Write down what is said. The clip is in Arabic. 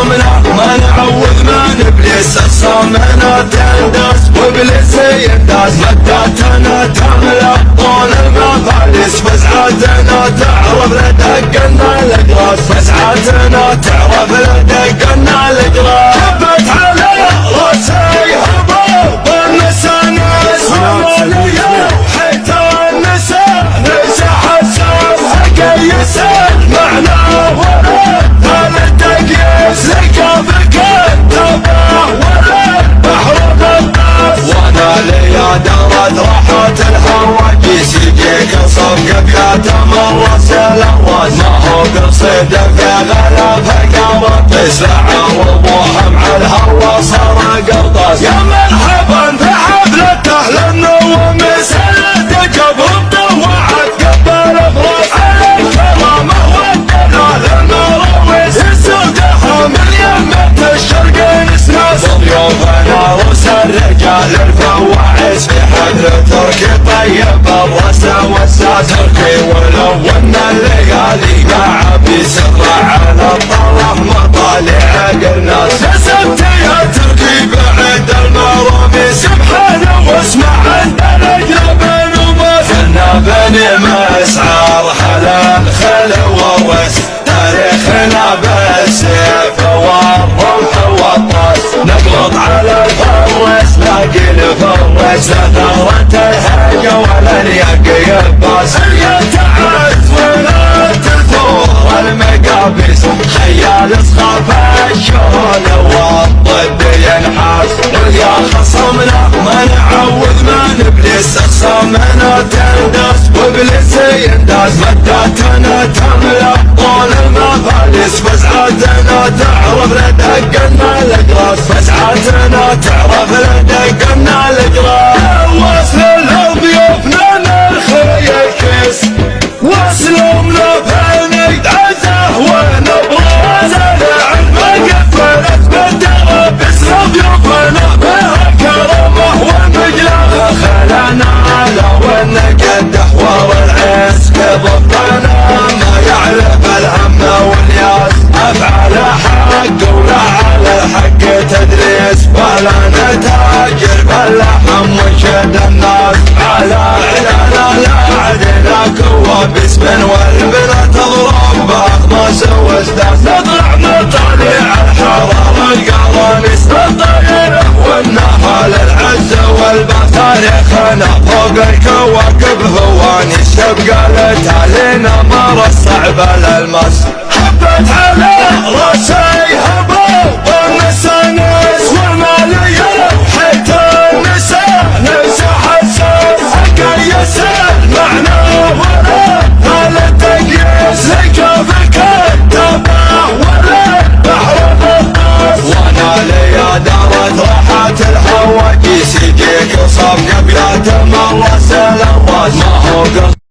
خصمنا ما نعوذ من ابليس، اخصامنا تندس وابليس يندس، مداتنا تملا طول المفاليس، فزعاتنا تعرف لدقنا الاقراص، فزعاتنا تعرف لدقنا الاقراص. حبت على راسي هبوب النسا ناس وماليه، حيت النسا ليس حساسها كيسا المعنى ورد ثالث تقيس، لقى بك انتبه ولد بحر غطاس. وانا لي درت راحات الهواجيس، يجيك صفق بياته من راس الهواس، ما هو قصيد في غلبها قراطيس، لعوضوها مع الهوا صار قرطاس. يا مرحبا في حفلة اهل النوميس، جبهم طوعت قبل افراس، على الكرامة والدلال المرويس، السودها من يمة الشرق نسناس، ضيوفنا رؤوس الرجال الفواعيس، في حفل تركي طيب الراس والساس، تركي ولو ان الليالي مع بيسر على الطرف مطالع قرناس. كسبت يا تركي بعد المرامي، سبحانه واسمع عندنا اجرب نوماس، كنا بني مسعر حلال خل ووس، تاريخنا بالسيف والرمح والطاس، نقلط على الفرس لاقي الفرس، لا ثغرة الهجة ولا اليق يباس، اليد تعز ولا تثور المقابيس، خيال اصخاف الشهود والضد ينحاس. قل يا خصمنا ما نعوذ من ابليس، اخصامنا تندس وابليس يندس، مداتنا تملا طول المفاليس، فزعاتنا تعرف لدقنا الاقراص، فزعاتنا تعرف لدقنا الاقراص. وصل لضيوفنا نرخي الكيس، واسلمنا فنيد عزه ونبراز، العلم قفلت بالترابيس، لضيوفنا بها كرمه ومجلاه، خلنا لو ان قد حوار العز كضبطنا، ما يعرف الهم والياس، افعل حق ولا على الحق تدريس، ولا نتاجر باللحم وشد الناس، على علنا لا عدنا كوابيس، من والبلا تضرب باخماس وازداس، نطلع مطالع الحرارة القوانيس، الطير والنهال العز والباس، تاريخنا فوق الكواكب هوانيس، تبقى لتالينا مر الصعب الالماس. حبت على راسي هبوب النسا ناس وماليه، حيت النسا ليس حساس، كيس المعنى ورد ثالث تقيس، لقى بك انتبه ولد بحر غطاس. وانا لي درت راحات الهواجيس، يجيك صفق بياته من راس الهواس، ما هو